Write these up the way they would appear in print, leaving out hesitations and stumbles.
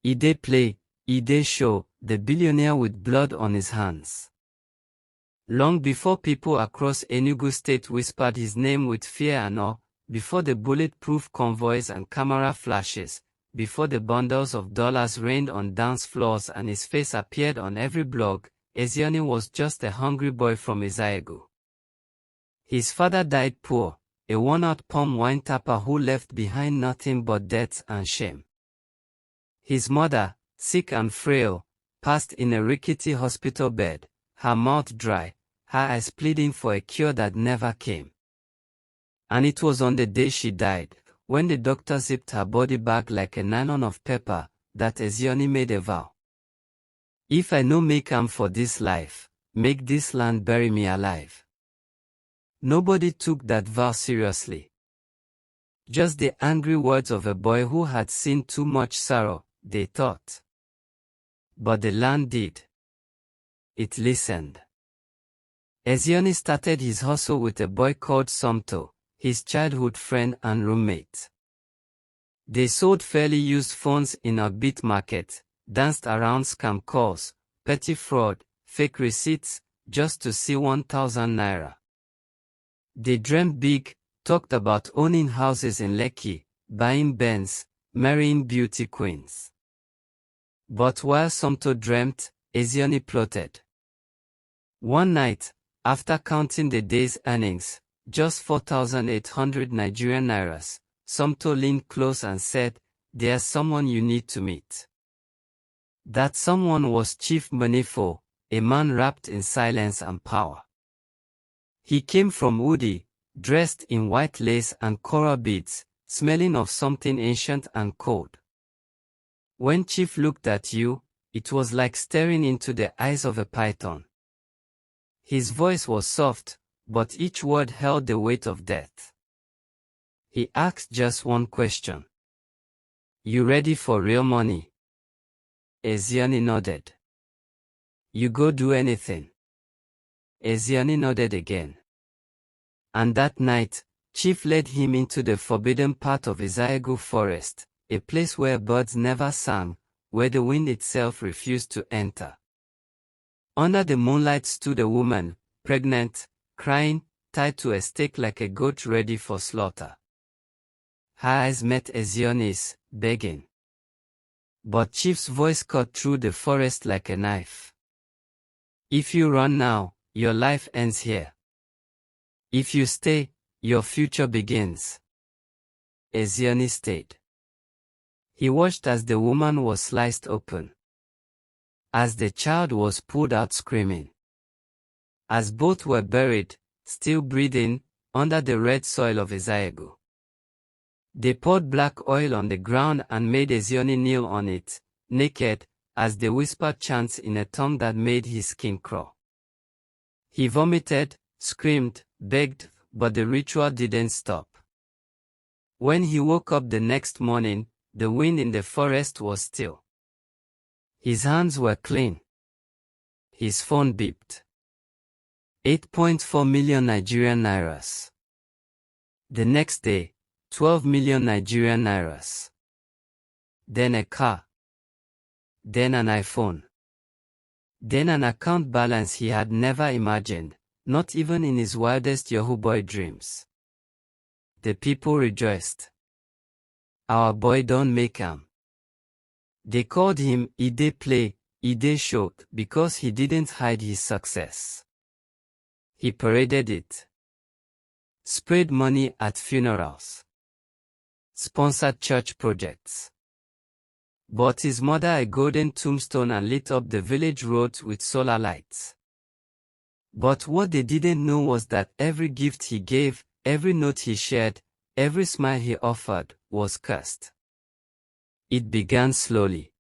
Dey Show, the billionaire with blood on his hands. Long before people across Enugu State whispered his name with fear and awe, before the bulletproof convoys and camera flashes, before the bundles of dollars rained on dance floors and his face appeared on every blog, Ezeani was just a hungry boy from Eziagu. His father died poor, a worn-out palm wine tapper who left behind nothing but debt and shame. His mother, sick and frail, passed in a rickety hospital bed, her mouth dry, her eyes pleading for a cure that never came. And it was on the day she died, when the doctor zipped her body back like a nylon of paper, that Ezeani made a vow. If I no make am for this life, make this land bury me alive. Nobody took that vow seriously. Just the angry words of a boy who had seen too much sorrow, they thought. But the land did. It listened. Ezeani started his hustle with a boy called Somto, his childhood friend and roommate. They sold fairly used phones in a beat market, danced around scam calls, petty fraud, fake receipts, just to see 1,000 naira. They dreamed big, talked about owning houses in Lekki, buying Benz, marrying beauty queens. But while Somto dreamt, Ezeani plotted. One night, after counting the day's earnings, just 4,800 Nigerian nairas, Somto leaned close and said, "There's someone you need to meet." That someone was Chief Manifo, a man wrapped in silence and power. He came from Udi, dressed in white lace and coral beads, smelling of something ancient and cold. When Chief looked at you, it was like staring into the eyes of a python. His voice was soft, but each word held the weight of death. He asked just one question. "You ready for real money?" Ezeani nodded. "You go do anything?" Ezeani nodded again. And that night, Chief led him into the forbidden part of Eziagu forest, a place where birds never sang, where the wind itself refused to enter. Under the moonlight stood a woman, pregnant, crying, tied to a stake like a goat ready for slaughter. Her eyes met Ezeani's, begging. But Chief's voice cut through the forest like a knife. "If you run now, your life ends here. If you stay, your future begins." Ezeani stayed. He watched as the woman was sliced open. As the child was pulled out screaming. As both were buried, still breathing, under the red soil of Eziagu. They poured black oil on the ground and made Ezeani kneel on it, naked, as they whispered chants in a tongue that made his skin crawl. He vomited, screamed, begged, but the ritual didn't stop. When he woke up the next morning, the wind in the forest was still. His hands were clean. His phone beeped. 8.4 million Nigerian nairas. The next day, 12 million Nigerian nairas. Then a car. Then an iPhone. Then an account balance he had never imagined, not even in his wildest Yahoo boy dreams. The people rejoiced. "Our boy don't make am." They called him Dey Show because he didn't hide his success. He paraded it. Sprayed money at funerals. Sponsored church projects. Bought his mother a golden tombstone and lit up the village roads with solar lights. But what they didn't know was that every gift he gave, every note he shared, every smile he offered, was cursed. It began slowly.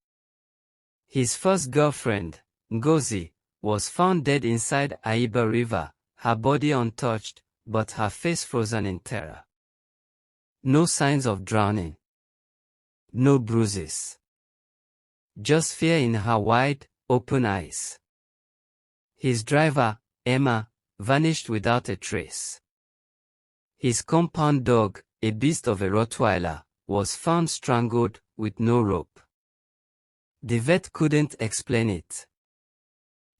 His first girlfriend, Ngozi, was found dead inside Aiba River, her body untouched, but her face frozen in terror. No signs of drowning. No bruises. Just fear in her wide, open eyes. His driver, Emma, vanished without a trace. His compound dog, a beast of a Rottweiler, was found strangled, with no rope. The vet couldn't explain it.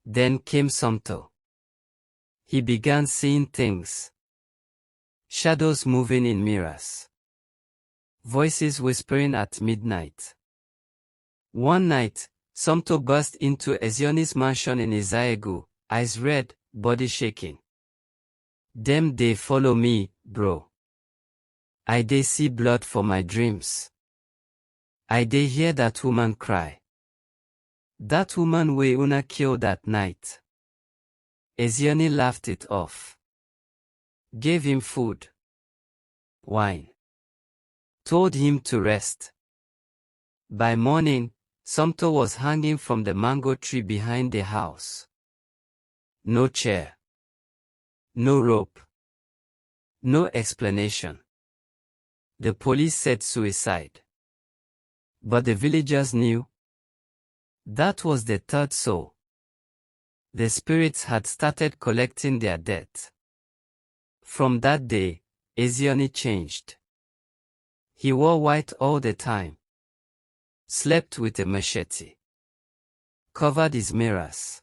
Then came Somto. He began seeing things. Shadows moving in mirrors. Voices whispering at midnight. One night, Somto burst into Eziani's mansion in Eziagu, eyes red, body shaking. Dem dey follow me, bro. I dey see blood for my dreams. I dey hear that woman cry. That woman wey una killed that night. Eziani laughed it off. Gave him food. Wine. Told him to rest. By morning, Somto was hanging from the mango tree behind the house. No chair. No rope. No explanation. The police said suicide. But the villagers knew. That was the third soul. The spirits had started collecting their debt. From that day, Eziani changed. He wore white all the time. Slept with a machete. Covered his mirrors.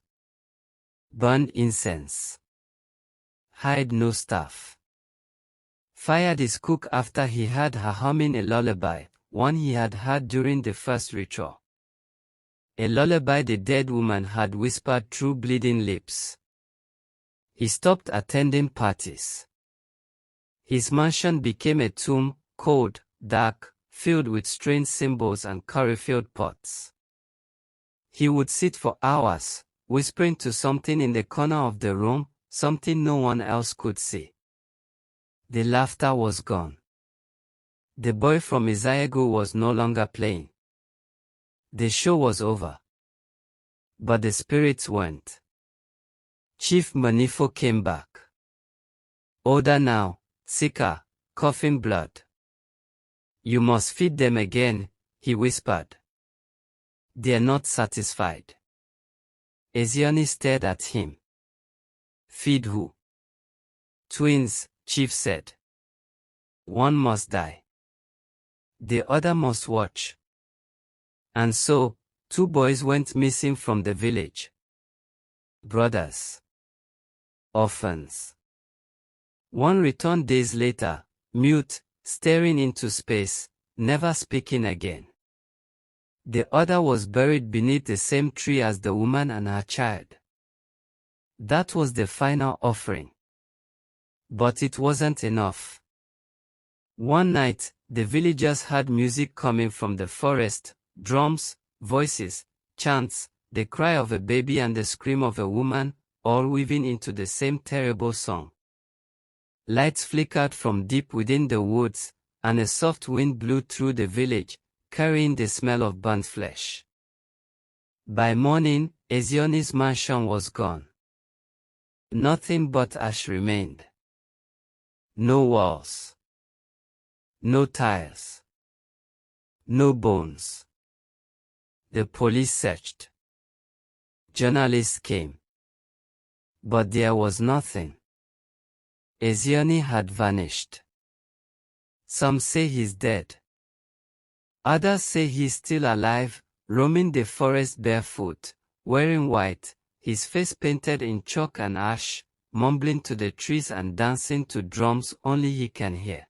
Burned incense. Hid no staff. Fired his cook after he heard her humming a lullaby, one he had heard during the first ritual. A lullaby the dead woman had whispered through bleeding lips. He stopped attending parties. His mansion became a tomb, cold, dark, filled with strange symbols and curry-filled pots. He would sit for hours, whispering to something in the corner of the room, something no one else could see. The laughter was gone. The boy from Eziagu was no longer playing. The show was over. But the spirits went. Chief Manifo came back. Older now, sicker, coughing blood. You must feed them again, he whispered. They are not satisfied. Eziani stared at him. Feed who? Twins, Chief said. One must die. The other must watch. And so, 2 boys went missing from the village. Brothers. Orphans. One returned days later, mute, staring into space, never speaking again. The other was buried beneath the same tree as the woman and her child. That was the final offering. But it wasn't enough. One night, the villagers heard music coming from the forest, drums, voices, chants, the cry of a baby and the scream of a woman, all weaving into the same terrible song. Lights flickered from deep within the woods, and a soft wind blew through the village, carrying the smell of burnt flesh. By morning, Eziani's mansion was gone. Nothing but ash remained. No walls. No tiles. No bones. The police searched. Journalists came. But there was nothing. Eziani had vanished. Some say he's dead. Others say he's still alive, roaming the forest barefoot, wearing white, his face painted in chalk and ash, mumbling to the trees and dancing to drums only he can hear.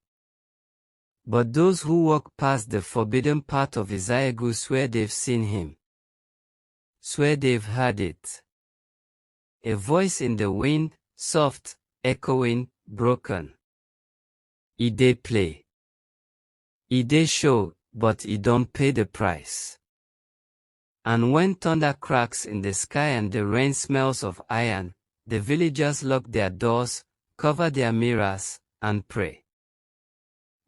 But those who walk past the forbidden part of Eziagu swear they've seen him. Swear they've heard it. A voice in the wind, soft, echoing, broken. He dey play. He dey show, but he don't pay the price. And when thunder cracks in the sky and the rain smells of iron, the villagers lock their doors, cover their mirrors, and pray.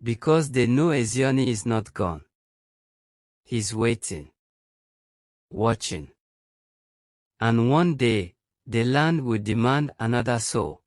Because they know Eziani is not gone. He's waiting. Watching. And one day, the land will demand another soul.